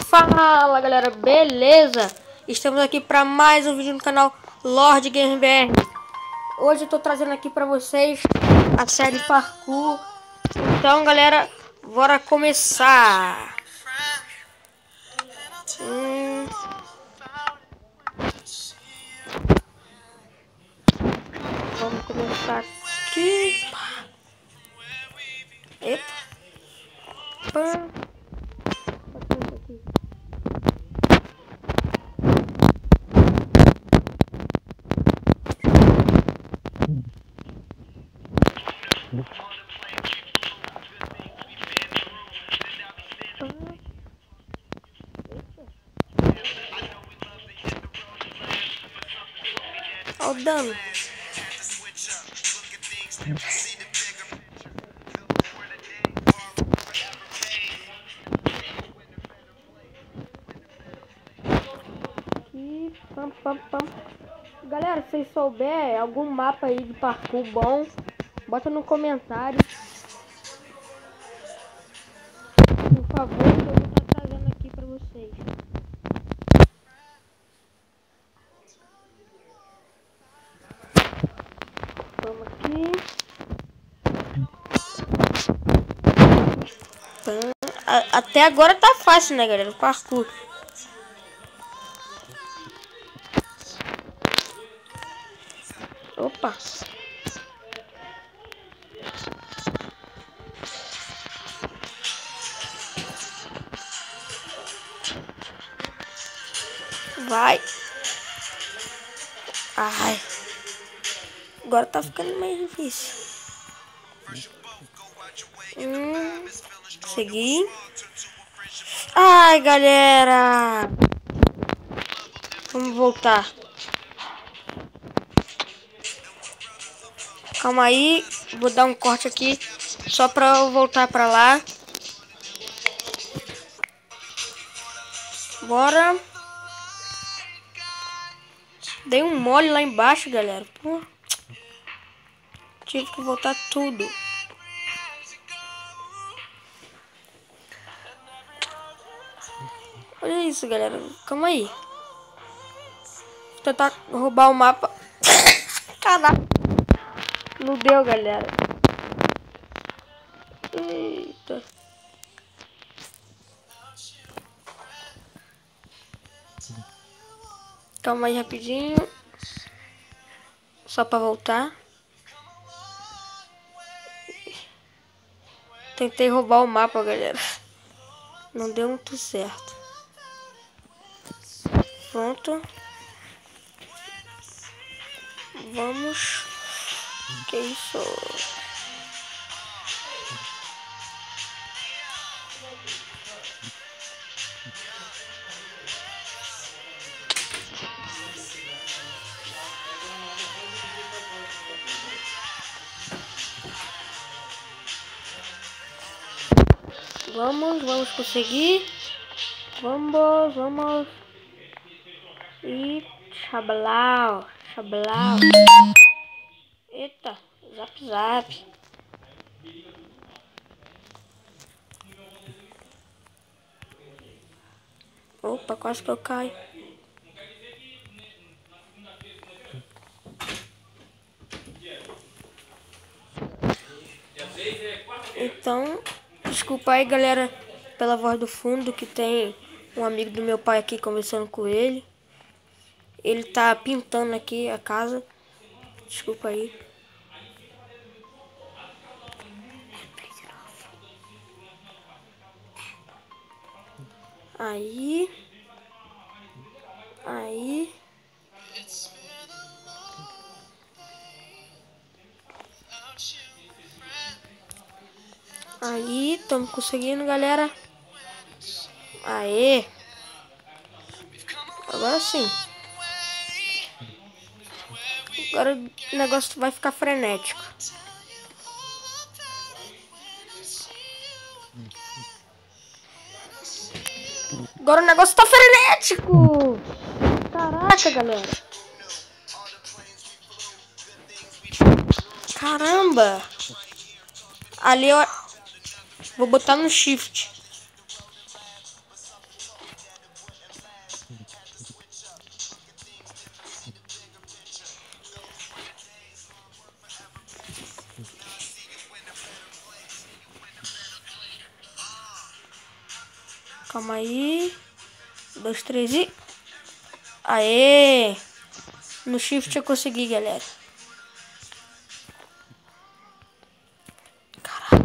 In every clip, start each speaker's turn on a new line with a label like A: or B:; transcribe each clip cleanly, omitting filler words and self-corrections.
A: Fala galera, beleza? Estamos aqui para mais um vídeo no canal Lord Gamer BR. Hoje eu tô trazendo aqui para vocês a série Parkour. Então galera, bora começar. Vamos começar aqui. Eita. Olha o dano. Galera, se vocês souberem algum mapa aí de parkour bom, bota no comentário. Por favor, que eu vou estar trazendo aqui pra vocês. Vamos aqui. Até agora tá fácil, né, galera? O parkour. Opa. Vai. Ai. Agora tá ficando mais difícil. Segui. Ai, galera. Vamos voltar. Calma aí. Vou dar um corte aqui. Só pra eu voltar pra lá. Bora. Dei um mole lá embaixo, galera. Pô. Tive que voltar tudo. Olha isso, galera. Calma aí. Vou tentar roubar o mapa. Caraca. Não deu, galera. Eita. Calma aí rapidinho. Só pra voltar. Tentei roubar o mapa, galera. Não deu muito certo. Pronto. Vamos. Que isso? Vamos conseguir. Vamos. E xablau. Eita, zap. Opa, quase que eu caio. Então, desculpa aí, galera, pela voz do fundo, que tem um amigo do meu pai aqui conversando com ele. Ele tá pintando aqui a casa. Desculpa aí. Aí. Aí, estamos conseguindo, galera. Aê. Agora sim. Agora o negócio vai ficar frenético. Agora o negócio tá frenético. Caraca, galera. Caramba. Ali eu vou botar no shift. Calma aí. 2, 3 e... Aê! No shift eu consegui, galera. Caraca.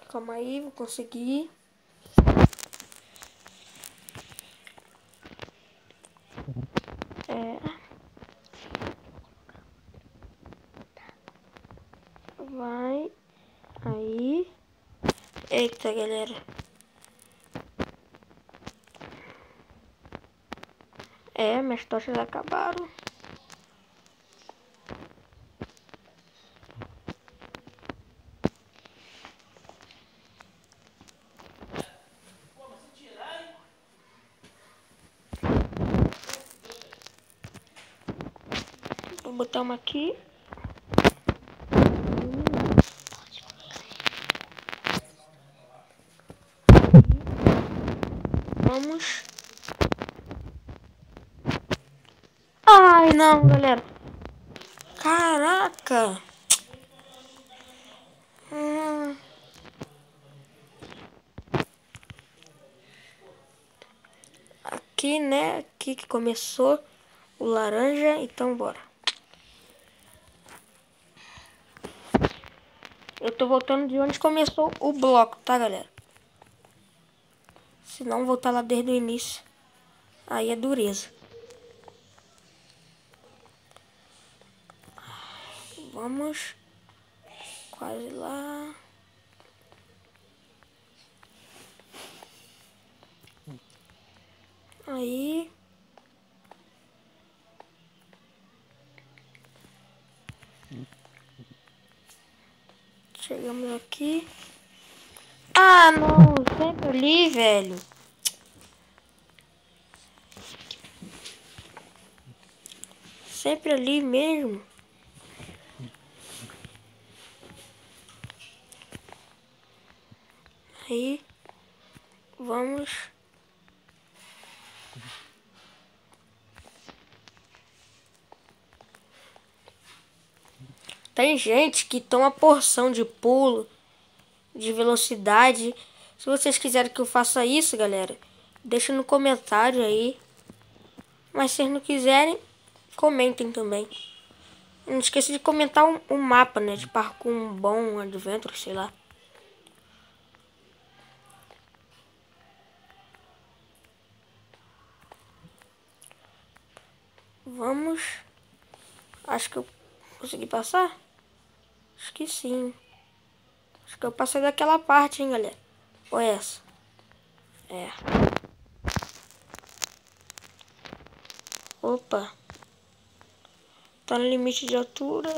A: Calma aí, vou conseguir. Vai. Aí. Eita, galera. Minhas tochas acabaram. Vou botar uma aqui. Vamos. Ai, não, galera. Caraca. Aqui, né? Aqui que começou o laranja. Então, bora. Eu tô voltando de onde começou o bloco, tá, galera? Se não voltar lá desde o início, aí é dureza. Vamos. Quase lá. Aí. Chegamos aqui. Ah, não. Sempre ali, velho. Sempre ali mesmo. Aí. Vamos. Tem gente que toma porção de pulo, de velocidade. Se vocês quiserem que eu faça isso, galera, deixa no comentário aí. Mas se vocês não quiserem, comentem também. Não esqueça de comentar um mapa, né? De parkour, um bom adventure, sei lá. Vamos. Acho que eu consegui passar? Acho que sim. Acho que eu passei daquela parte, hein, galera. Ou essa? É. Opa. Tá no limite de altura.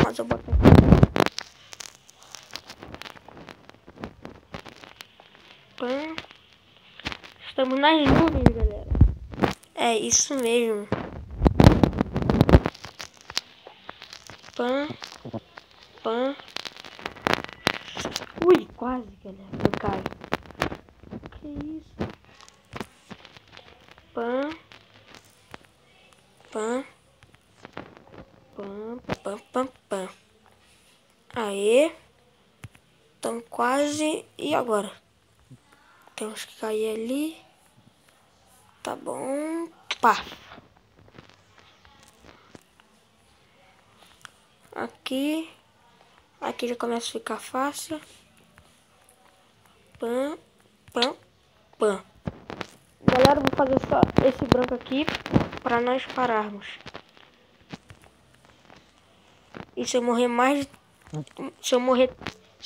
A: Mas eu boto aqui. Estamos nas nuvens, galera. É isso mesmo. Pã. Pã. Ui, quase, galera. Eu caio. Que isso? Pã. Pã. Pã, pã, pã, pã. Aê. Tamo quase. E agora? Temos que cair ali. Tá bom. Pá. Aqui. Aqui já começa a ficar fácil. Pã. Pã. Pã. Galera, eu vou fazer só esse branco aqui pra nós pararmos. E se eu morrer mais... Se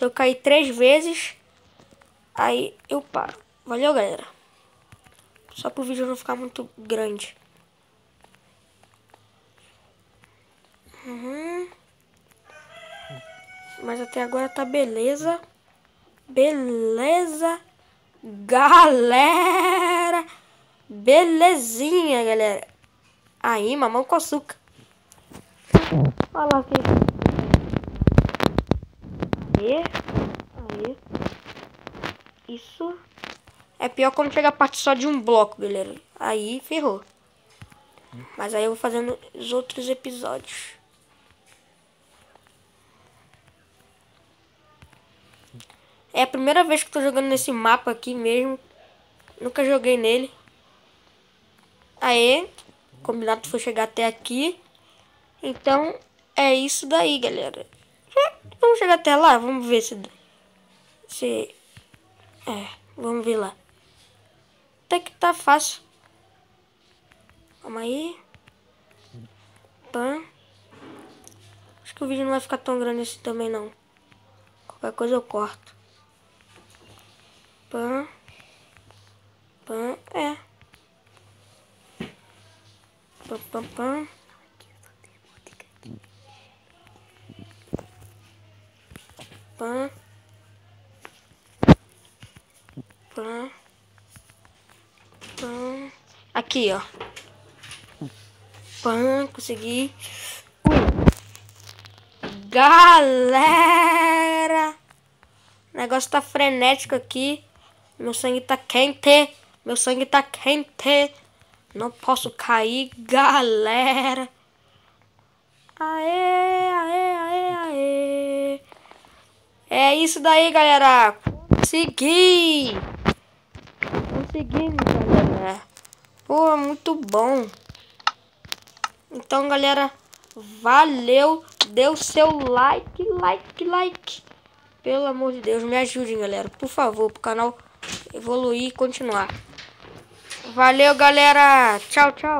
A: eu cair 3 vezes, aí eu paro. Valeu, galera. Só pro vídeo não ficar muito grande. Mas até agora tá beleza. Beleza, galera. Belezinha, galera. Aí, mamão com açúcar. Olha lá, filho. Aí. Isso. É pior quando chega a parte só de um bloco, galera. Aí ferrou. Mas aí eu vou fazendo os outros episódios. É a primeira vez que eu tô jogando nesse mapa aqui mesmo. Nunca joguei nele. Aê. Combinado foi chegar até aqui. Então é isso daí, galera. Vamos chegar até lá. Vamos ver se... vamos ver lá. Até que tá fácil. Calma aí. Pã. Acho que o vídeo não vai ficar tão grande assim também, não. Qualquer coisa eu corto. Pã. Pã. É. Pã, pã, pã. Pã. Pã. Pã. Aqui, ó. Pã. Consegui. Galera, o negócio tá frenético aqui. Meu sangue tá quente. Meu sangue tá quente. Não posso cair, galera. Aê, aê, aê, aê. É isso daí, galera. Consegui. Conseguimos, galera. Pô, muito bom. Então, galera, valeu. Dê o seu like. Pelo amor de Deus, me ajudem, galera. Por favor, pro canal evoluir e continuar. Valeu, galera. Tchau, tchau.